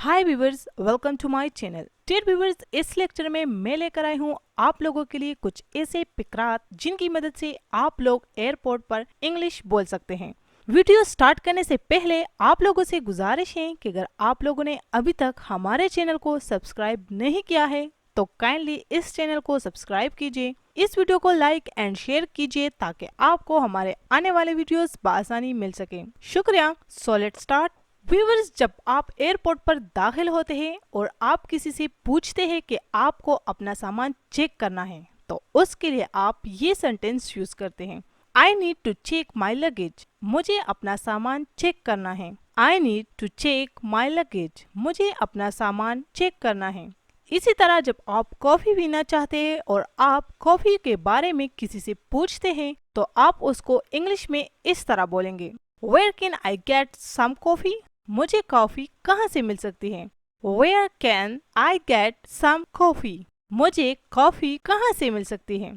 Hi viewers, welcome to my channel. Dear viewers, इस lecture में मैं लेकर आई हूँ आप लोगों के लिए कुछ ऐसे फिकरात जिनकी मदद से आप लोग एयरपोर्ट पर इंग्लिश बोल सकते हैं। वीडियो स्टार्ट करने से पहले आप लोगों से गुजारिश है कि अगर आप लोगों ने अभी तक हमारे चैनल को सब्सक्राइब नहीं किया है तो काइंडली इस चैनल को सब्सक्राइब कीजिए, इस वीडियो को लाइक एंड शेयर कीजिए ताकि आपको हमारे आने वाले वीडियोस बआसानी मिल सके। शुक्रिया। So let's start. व्यूअर्स, जब आप एयरपोर्ट पर दाखिल होते हैं और आप किसी से पूछते हैं कि आपको अपना सामान चेक करना है तो उसके लिए आप ये सेंटेंस यूज करते हैं। I need to check my luggage. मुझे अपना सामान चेक करना है। I need to check my luggage. मुझे अपना सामान चेक करना है। इसी तरह जब आप कॉफी पीना चाहते हैं और आप कॉफी के बारे में किसी से पूछते हैं तो आप उसको इंग्लिश में इस तरह बोलेंगे, Where can I get some coffee? मुझे कॉफी कहाँ से मिल सकती है? Where can I get some coffee? मुझे कॉफी कहाँ से मिल सकती है?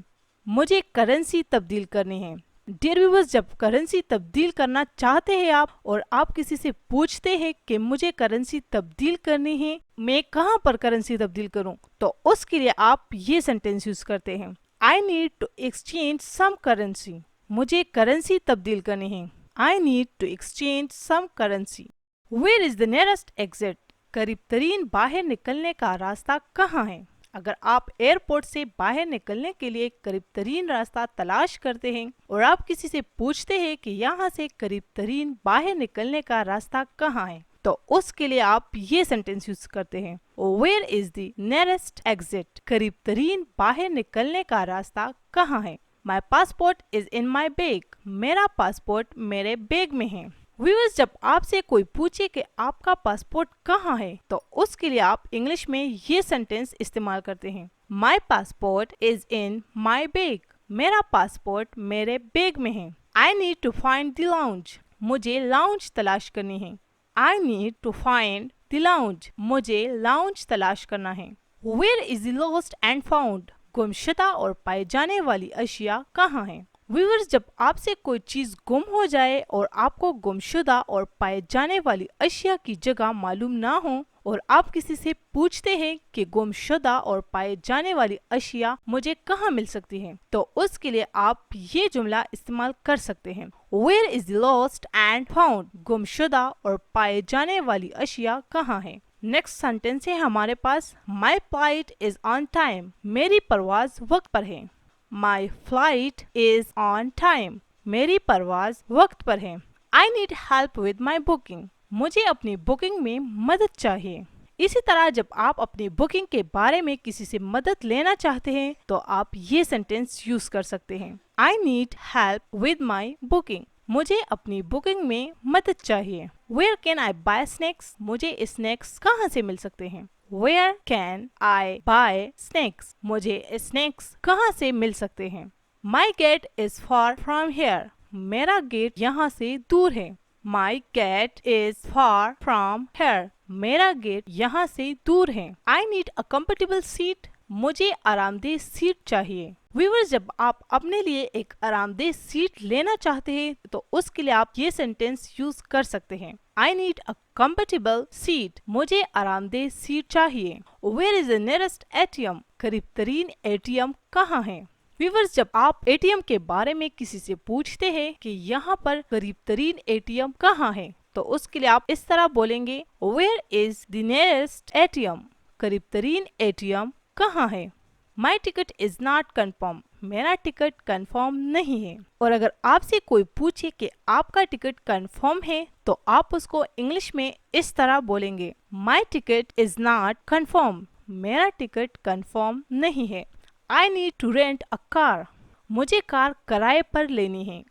मुझे करेंसी तब्दील करनी है। डियर व्यूअर्स, जब करेंसी तब्दील करना चाहते हैं आप और आप किसी से पूछते हैं कि मुझे करेंसी तब्दील करनी है, मैं कहाँ पर करेंसी तब्दील करूँ, तो उसके लिए आप ये सेंटेंस यूज करते हैं, I need to exchange some currency। मुझे करेंसी तब्दील करनी है। I need to exchange some currency। Where is the nearest exit? करीब तरीन बाहर निकलने का रास्ता कहाँ है? अगर आप एयरपोर्ट से बाहर निकलने के लिए करीब तरीन रास्ता तलाश करते हैं और आप किसी से पूछते हैं कि यहाँ से करीब तरीन बाहर निकलने का रास्ता कहाँ है, तो उसके लिए आप ये सेंटेंस यूज करते हैं, Where is the nearest exit? करीब तरीन बाहर निकलने का रास्ता कहाँ है? My passport is in my bag। मेरा पासपोर्ट मेरे बैग में है। व्यूअर्स, जब आपसे कोई पूछे कि आपका पासपोर्ट कहाँ है तो उसके लिए आप इंग्लिश में ये सेंटेंस इस्तेमाल करते हैं, My passport is in my bag। मेरा पासपोर्ट मेरे बैग में है। I need to find the lounge। मुझे लाउंज तलाश करनी है। I need to find the lounge। मुझे लाउंज तलाश करना है। Where is the lost and found? गुमशुदा और पाए जाने वाली अशिया कहाँ हैं? व्यूअर्स, जब आपसे कोई चीज गुम हो जाए और आपको गुमशुदा और पाए जाने वाली अशिया की जगह मालूम ना हो और आप किसी से पूछते हैं कि गुमशुदा और पाए जाने वाली अशिया मुझे कहाँ मिल सकती है, तो उसके लिए आप ये जुमला इस्तेमाल कर सकते हैं, Where is the lost and found? गुमशुदा और पाए जाने वाली अशिया कहाँ है? नेक्स्ट सेंटेंस है हमारे पास, my flight is on time. मेरी परवाज वक्त पर है। My flight is on time. मेरी परवाज वक्त पर है। I need help with my booking. मुझे अपनी बुकिंग में मदद चाहिए। इसी तरह जब आप अपनी बुकिंग के बारे में किसी से मदद लेना चाहते हैं तो आप ये सेंटेंस यूज कर सकते हैं, I need help with my booking. मुझे अपनी बुकिंग में मदद चाहिए। Where can I buy snacks? मुझे स्नैक्स कहाँ से मिल सकते हैं? Where can I buy snacks? मुझे स्नैक्स कहाँ से मिल सकते हैं? My gate is far from here। मेरा गेट यहाँ से दूर है। My gate is far from here। मेरा गेट यहाँ से दूर है। I need a comfortable seat। मुझे आरामदेह सीट चाहिए। व्यूअर्स, जब आप अपने लिए एक आरामदेह सीट लेना चाहते हैं तो उसके लिए आप ये सेंटेंस यूज कर सकते हैं, I need a comfortable seat। मुझे आरामदेह सीट चाहिए। Where is the nearest ATM? करीब तरीन ATM कहाँ है? व्यूअर्स, जब आप ATM के बारे में किसी से पूछते हैं कि यहाँ पर करीब तरीन ATM कहाँ है तो उसके लिए आप इस तरह बोलेंगे, Where is the nearest ATM? करीब तरीन ATM कहाँ है? My ticket is not confirm. मेरा टिकट कन्फर्म नहीं है। और अगर आपसे कोई पूछे कि आपका टिकट कन्फर्म है तो आप उसको इंग्लिश में इस तरह बोलेंगे, my ticket is not confirm. मेरा टिकट कन्फर्म नहीं है। I need to rent a car. मुझे कार किराए पर लेनी है।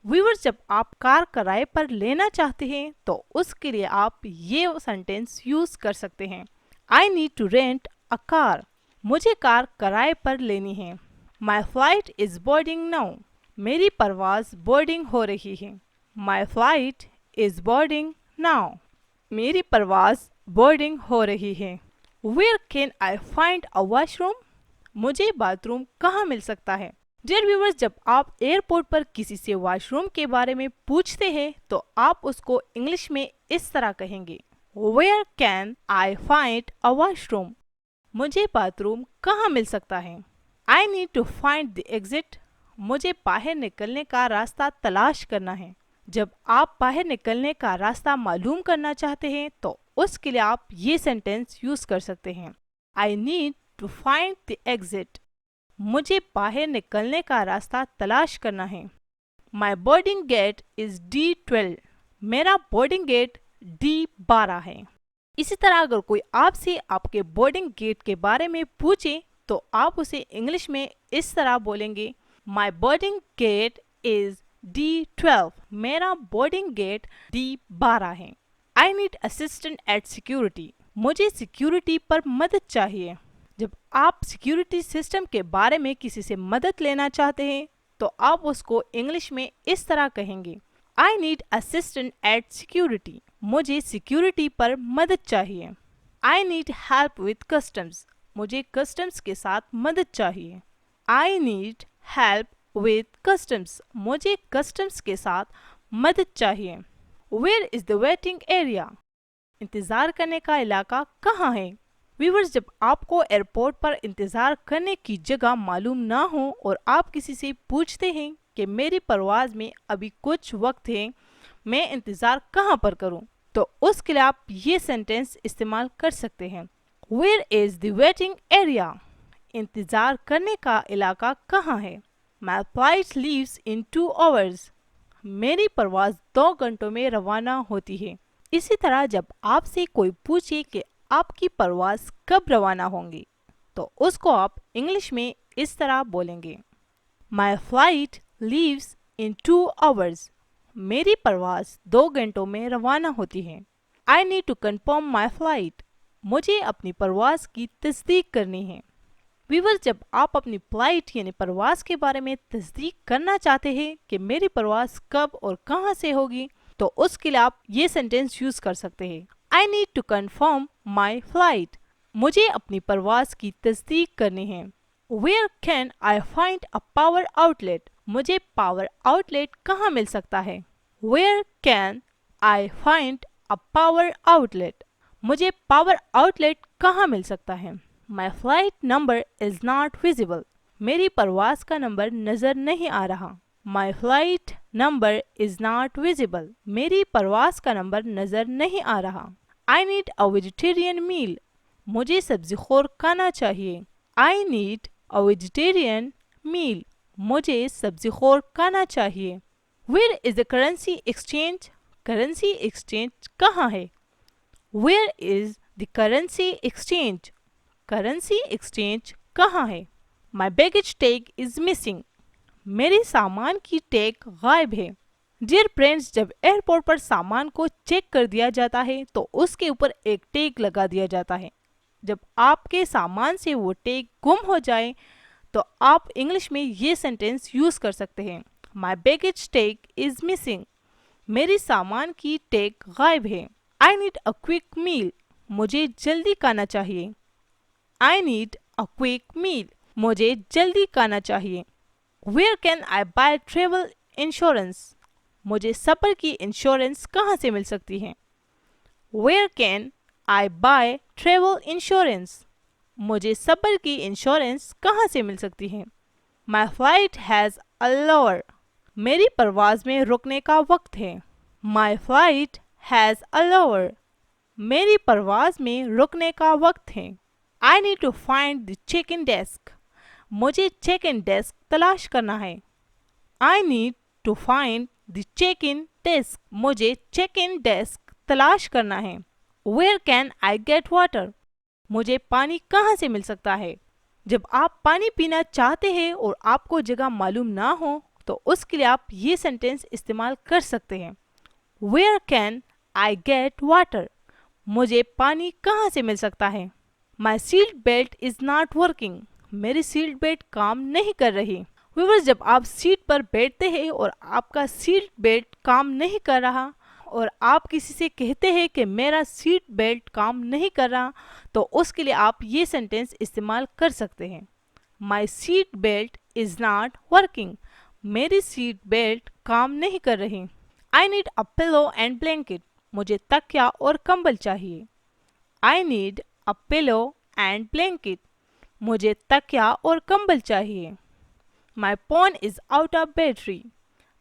व्यूअर्स, जब आप कार किराए पर लेना चाहते हैं तो उसके लिए आप ये सेंटेंस यूज कर सकते हैं, I need to rent a car. मुझे कार किराए पर लेनी है। My flight is boarding now. मेरी परवाज बोर्डिंग हो रही है। My flight is boarding now. मेरी परवाज बोर्डिंग हो रही है। Where can I find a washroom? मुझे बाथरूम कहाँ मिल सकता है? डियर व्यूअर्स, जब आप एयरपोर्ट पर किसी से वॉशरूम के बारे में पूछते हैं तो आप उसको इंग्लिश में इस तरह कहेंगे, Where can I find a washroom? मुझे बाथरूम कहाँ मिल सकता है? I need to find the exit. मुझे बाहर निकलने का रास्ता तलाश करना है। जब आप बाहर निकलने का रास्ता मालूम करना चाहते हैं तो उसके लिए आप ये सेंटेंस यूज कर सकते हैं। I need to find the exit. मुझे बाहर निकलने का रास्ता तलाश करना है। My boarding gate is D12. मेरा बोर्डिंग गेट D12 है। इसी तरह अगर कोई आपसे आपके बोर्डिंग गेट के बारे में पूछे तो आप उसे इंग्लिश में इस तरह बोलेंगे, My boarding gate is D12. मेरा बोर्डिंग गेट D12 है। I need assistance at security. मुझे सिक्योरिटी पर मदद चाहिए। जब आप सिक्योरिटी सिस्टम के बारे में किसी से मदद लेना चाहते हैं तो आप उसको इंग्लिश में इस तरह कहेंगे, I need assistance at security. मुझे सिक्योरिटी पर मदद चाहिए। I need help with customs. मुझे कस्टम्स के साथ मदद चाहिए। I need help with customs. मुझे कस्टम्स के साथ मदद चाहिए। Where is the waiting area? इंतज़ार करने का इलाका कहाँ है? व्यूअर्स, जब आपको एयरपोर्ट पर इंतज़ार करने की जगह मालूम ना हो और आप किसी से पूछते हैं कि मेरी परवाज़ में अभी कुछ वक्त है, मैं इंतज़ार कहाँ पर करूँ, तो उसके लिए आप ये सेंटेंस इस्तेमाल कर सकते हैं। Where is the waiting area? इंतज़ार करने का इलाका कहाँ है? My flight leaves in 2 hours. मेरी परवाज़ 2 घंटों में रवाना होती है। इसी तरह जब आपसे कोई पूछे कि आपकी परवाज़ कब रवाना होंगी तो उसको आप इंग्लिश में इस तरह बोलेंगे, My flight leaves in 2 hours. मेरी परवाज़ 2 घंटों में रवाना होती है। I need to confirm my flight. मुझे अपनी परवाज़ की तस्दीक करनी है। व्यूअर्स, जब आप अपनी फ्लाइट यानी परवाज़ के बारे में तस्दीक करना चाहते हैं कि मेरी परवाज़ कब और कहाँ से होगी तो उसके लिए आप ये सेंटेंस यूज़ कर सकते हैं, I need to confirm my flight. मुझे अपनी परवाज़ की तस्दीक करनी है। Where can I find a power outlet? मुझे पावर आउटलेट कहाँ मिल सकता है? Where can I find a power outlet? मुझे पावर आउटलेट कहाँ मिल सकता है? My flight number is not visible. मेरी परवाज़ का नंबर नज़र नहीं आ रहा। My flight number is not visible. मेरी परवाज़ का नंबर नज़र नहीं आ रहा। I need a vegetarian meal. मुझे सब्ज़ीखोर खाना चाहिए। I need a vegetarian meal. मुझे सब्ज़ीखोर खाना चाहिए। Where is the currency exchange? Currency exchange कहाँ है? Where is the currency exchange? Currency exchange कहाँ है? My baggage tag is missing. मेरे सामान की टैग गायब है। डियर फ्रेंड्स, जब एयरपोर्ट पर सामान को चेक कर दिया जाता है तो उसके ऊपर एक टैग लगा दिया जाता है। जब आपके सामान से वो टैग गुम हो जाए तो आप इंग्लिश में ये सेंटेंस यूज़ कर सकते हैं, my baggage tag is missing. मेरी सामान की टैग गायब है। I need a quick meal. मुझे जल्दी खाना चाहिए। I need a quick meal. मुझे जल्दी खाना चाहिए। Where can I buy travel insurance? मुझे सफ़र की इंश्योरेंस कहाँ से मिल सकती है? Where can I buy travel insurance? मुझे सफ़र की इंश्योरेंस कहाँ से मिल सकती है? My flight has a layover. मेरी परवाज़ में रुकने का वक्त है। My flight has a layover. मेरी परवाज़ में रुकने का वक्त है। I need to find the check in desk. मुझे चेक इन डेस्क तलाश करना है। I need to find the check in desk. मुझे चेक इन डेस्क तलाश करना है। Where can I get water? मुझे पानी कहाँ से मिल सकता है? जब आप पानी पीना चाहते हैं और आपको जगह मालूम ना हो तो उसके लिए आप ये सेंटेंस इस्तेमाल कर सकते हैं, where can I get water? मुझे पानी कहाँ से मिल सकता है? My seat belt is not working. मेरी सीट बेल्ट काम नहीं कर रही। व्यूअर्स, जब आप सीट पर बैठते हैं और आपका सीट बेल्ट काम नहीं कर रहा और आप किसी से कहते हैं कि मेरा सीट बेल्ट काम नहीं कर रहा तो उसके लिए आप ये सेंटेंस इस्तेमाल कर सकते हैं, माई seat belt is not working. मेरी सीट बेल्ट काम नहीं कर रही। आई need a pillow and blanket. मुझे तकिया और कंबल चाहिए। I need a pillow and blanket. मुझे तकिया और कंबल चाहिए। My phone is out of battery.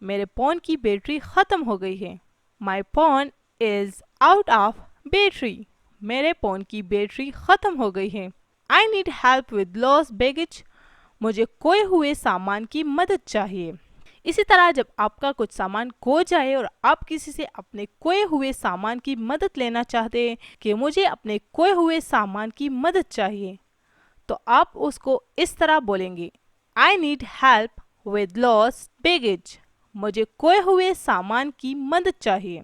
मेरे फ़ोन की बैटरी ख़त्म हो गई है। My phone is out of battery. मेरे फ़ोन की बैटरी ख़त्म हो गई है। I need help with lost baggage. मुझे खोए हुए सामान की मदद चाहिए। इसी तरह जब आपका कुछ सामान खो जाए और आप किसी से अपने खोए हुए सामान की मदद लेना चाहते हैं कि मुझे अपने खोए हुए सामान की मदद चाहिए, तो आप उसको इस तरह बोलेंगे, I need help with lost baggage. मुझे खोए हुए सामान की मदद चाहिए।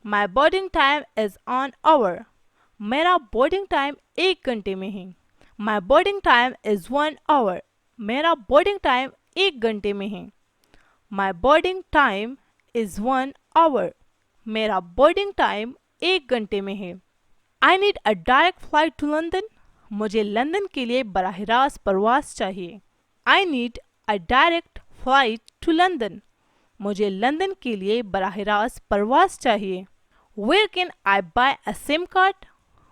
My boarding time is on hour. मेरा बोर्डिंग टाइम 1 घंटे में है। My boarding time is 1 hour. मेरा बोर्डिंग टाइम 1 घंटे में है। My boarding time is 1 hour. मेरा बोर्डिंग टाइम 1 घंटे में है। I need a direct flight to London. मुझे लंदन के लिए बराह रास्त परवास चाहिए। I need a direct flight to London. मुझे लंदन के लिए बराह रास्त परवास चाहिए। Where can I buy a SIM card.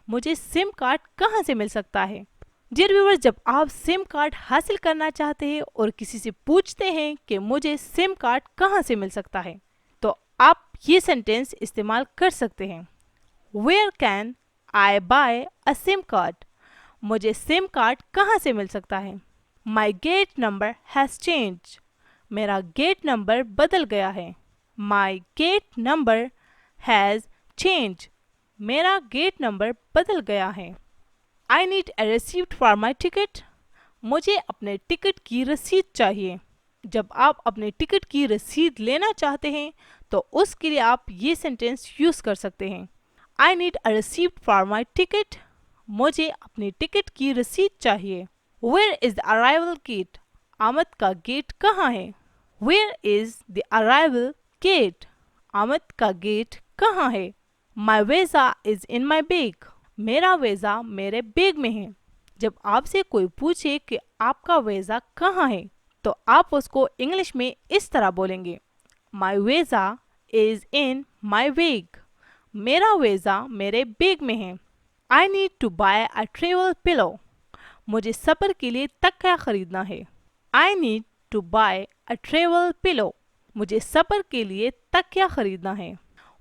मुझे सिम कार्ड कहाँ से मिल सकता है। डियर व्यूअर्स, जब आप सिम कार्ड हासिल करना चाहते हैं और किसी से पूछते हैं कि मुझे सिम कार्ड कहाँ से मिल सकता है, तो आप ये सेंटेंस इस्तेमाल कर सकते हैं। Where can I buy a SIM card. मुझे सिम कार्ड कहाँ से मिल सकता है। My gate number has change. मेरा गेट नंबर बदल गया है। My gate number has change. मेरा गेट नंबर बदल गया है। I need a receipt for my ticket. मुझे अपने टिकट की रसीद चाहिए। जब आप अपने टिकट की रसीद लेना चाहते हैं तो उसके लिए आप ये सेंटेंस यूज़ कर सकते हैं। I need a receipt for my ticket. मुझे अपनी टिकट की रसीद चाहिए। Where is the arrival gate. आमद का गेट कहाँ है। Where is the arrival gate. आमद का गेट कहाँ है। My visa is in my bag. मेरा वीज़ा मेरे बैग में है। जब आपसे कोई पूछे कि आपका वीज़ा कहाँ है, तो आप उसको इंग्लिश में इस तरह बोलेंगे, my visa is in my bag. मेरा वीज़ा मेरे बैग में है। I need to buy a travel pillow. मुझे सफ़र के लिए तकिया खरीदना है। I need to buy a travel pillow. मुझे सफ़र के लिए तकिया खरीदना है।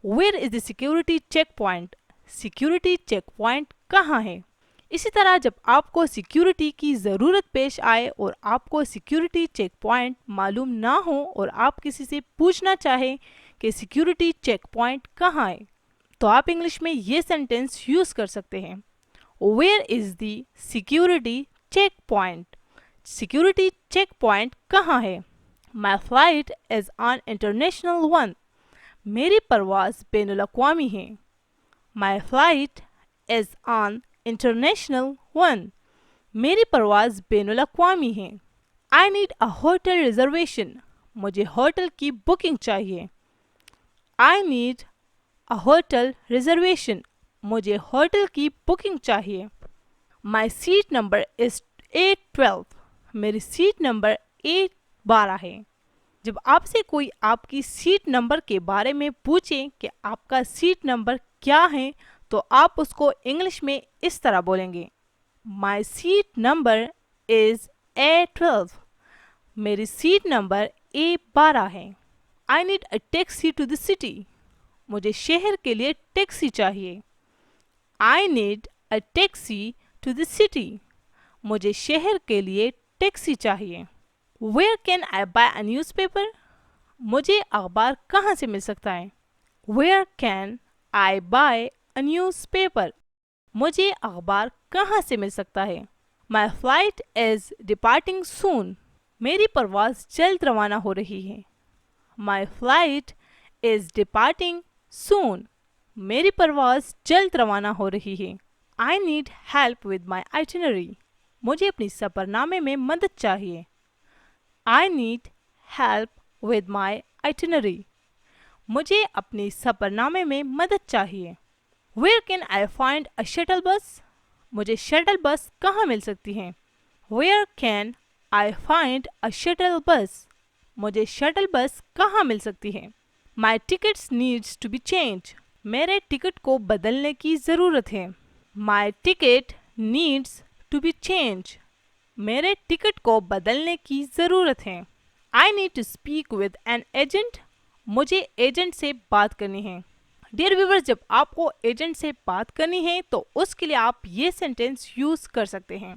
Where is the security check point. Security check point कहाँ है। इसी तरह जब आपको सिक्योरिटी की ज़रूरत पेश आए और आपको सिक्योरिटी चेक पॉइंट मालूम ना हो और आप किसी से पूछना चाहें कि सिक्योरिटी चेक पॉइंट कहाँ है, तो आप इंग्लिश में ये सेंटेंस यूज़ कर सकते हैं, where is the security check point. Security check point कहाँ है। My flight is on international one. मेरी परवाज़ बैनुल-अक़वामी है। My flight is on international one. मेरी परवाज़ बैनुल-अक़वामी है। I need a hotel reservation. मुझे होटल की बुकिंग चाहिए। I need a hotel reservation. मुझे होटल की बुकिंग चाहिए। My seat number is 812। मेरी सीट नंबर 812 है। जब आपसे कोई आपकी सीट नंबर के बारे में पूछे कि आपका सीट नंबर क्या है, तो आप उसको इंग्लिश में इस तरह बोलेंगे, माई सीट नंबर इज़ A12। मेरी सीट नंबर A12 है। I need a taxi to the city. मुझे शहर के लिए टैक्सी चाहिए। I need a taxi to the city. मुझे शहर के लिए टैक्सी चाहिए। Where can I buy a newspaper. मुझे अखबार कहाँ से मिल सकता है। Where can I buy a newspaper. मुझे अखबार कहाँ से मिल सकता है। My flight is departing soon. मेरी परवाज़ जल्द रवाना हो रही है। My flight is departing soon. मेरी परवाज़ जल्द रवाना हो रही है। I need help with my itinerary. मुझे अपनी सफ़रनामे में मदद चाहिए। I need help with my itinerary. मुझे अपनी सफ़रनामे में मदद चाहिए। Where can I find a shuttle bus. मुझे शटल बस कहाँ मिल सकती है। Where can I find a shuttle bus. मुझे शटल बस कहाँ मिल सकती है। My tickets needs to be change. मेरे टिकट को बदलने की ज़रूरत है। My ticket needs to be change. मेरे टिकट को बदलने की ज़रूरत है। I need to speak with an agent. मुझे एजेंट से बात करनी है। डियर व्यूवर्स, जब आपको एजेंट से बात करनी है तो उसके लिए आप ये सेंटेंस यूज़ कर सकते हैं।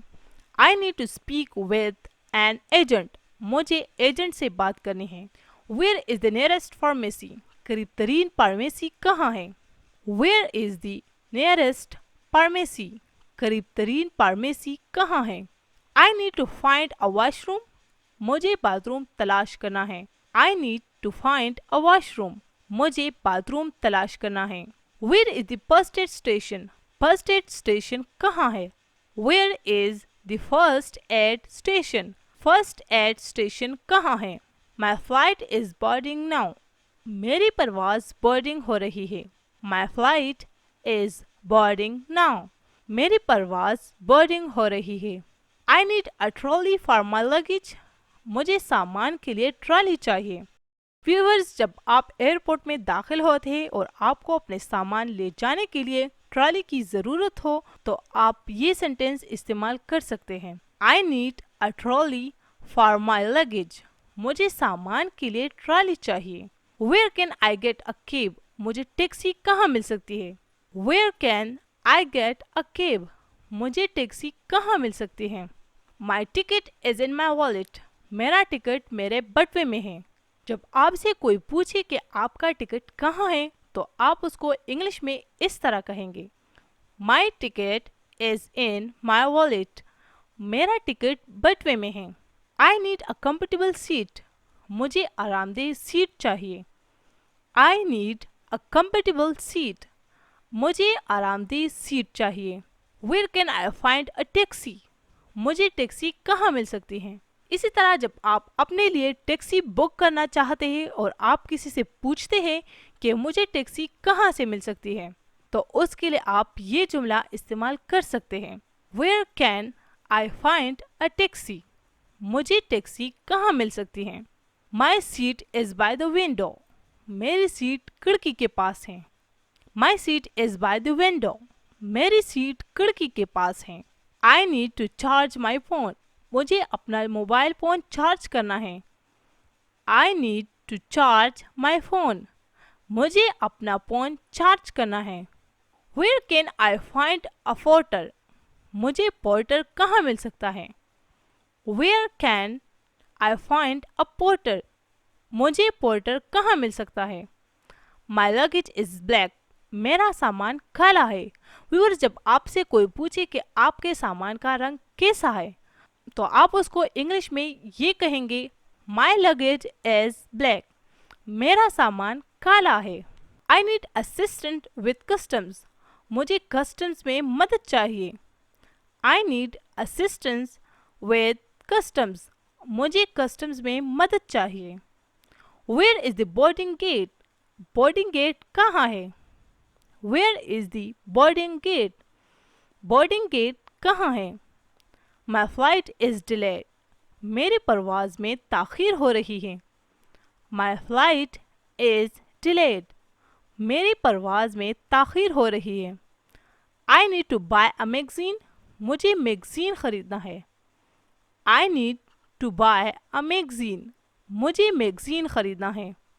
I need to speak with an agent. मुझे एजेंट से बात करनी है। Where is the nearest pharmacy. करीब तरीन फार्मेसी कहाँ है। Where is the nearest pharmacy. करीब तरीन फार्मेसी कहाँ है। I need to find a washroom. मुझे बाथरूम तलाश करना है। I need to find a washroom. मुझे बाथरूम तलाश करना है। Where is the first aid station. First aid station कहाँ है। Where is the first aid station. First aid station कहाँ है। My flight is boarding now. मेरी परवाज बोर्डिंग हो रही है। My flight is boarding now. मेरी परवाज बोर्डिंग हो रही है। I need a trolley for my luggage. मुझे सामान के लिए ट्रॉली चाहिए। व्यूअर्स, जब आप एयरपोर्ट में दाखिल होते हैं और आपको अपने सामान ले जाने के लिए ट्रॉली की ज़रूरत हो तो आप ये सेंटेंस इस्तेमाल कर सकते हैं। I need a trolley for my luggage. मुझे सामान के लिए ट्रॉली चाहिए। Where can I get a cab. मुझे टैक्सी कहाँ मिल सकती है। Where can I get a cab. मुझे टैक्सी कहाँ मिल सकती है। My ticket is in my wallet. मेरा टिकट मेरे बटुए में है। जब आपसे कोई पूछे कि आपका टिकट कहाँ है तो आप उसको इंग्लिश में इस तरह कहेंगे, my ticket is in my wallet. मेरा टिकट बटुए में है। I need a comfortable seat. मुझे आरामदेह सीट चाहिए। I need a comfortable seat. मुझे आरामदेह सीट चाहिए। Where can I find a taxi. मुझे टैक्सी कहाँ मिल सकती है। इसी तरह जब आप अपने लिए टैक्सी बुक करना चाहते हैं और आप किसी से पूछते हैं कि मुझे टैक्सी कहाँ से मिल सकती है तो उसके लिए आप ये जुमला इस्तेमाल कर सकते हैं, where can I find a taxi. मुझे टैक्सी कहाँ मिल सकती है। My seat is by the window. मेरी सीट खिड़की के पास है। My seat is by the window. मेरी सीट खिड़की के पास है। I need to charge my phone. मुझे अपना मोबाइल फ़ोन चार्ज करना है। I need to charge my phone. मुझे अपना फ़ोन चार्ज करना है। Where can I find a porter. मुझे पोर्टर कहाँ मिल सकता है। Where can I find a porter. मुझे पोर्टर कहाँ मिल सकता है। My luggage is black. मेरा सामान काला है। व्यूअर्स, जब आपसे कोई पूछे कि आपके सामान का रंग कैसा है तो आप उसको इंग्लिश में ये कहेंगे, माई लगेज इज ब्लैक। मेरा सामान काला है। I need assistant with customs. मुझे कस्टम्स में मदद चाहिए। I need assistance with customs. मुझे कस्टम्स में मदद चाहिए। Where is the boarding gate. Boarding gate कहाँ है। Where is the boarding gate. Boarding gate कहाँ है। My flight is delayed. मेरी परवाज़ में ताख़ीर हो रही है। My flight is delayed. मेरी परवाज़ में ताख़ीर हो रही है। I need to buy a magazine. मुझे मैगज़ीन ख़रीदना है। I need to buy a magazine. मुझे मैगज़ीन ख़रीदना है।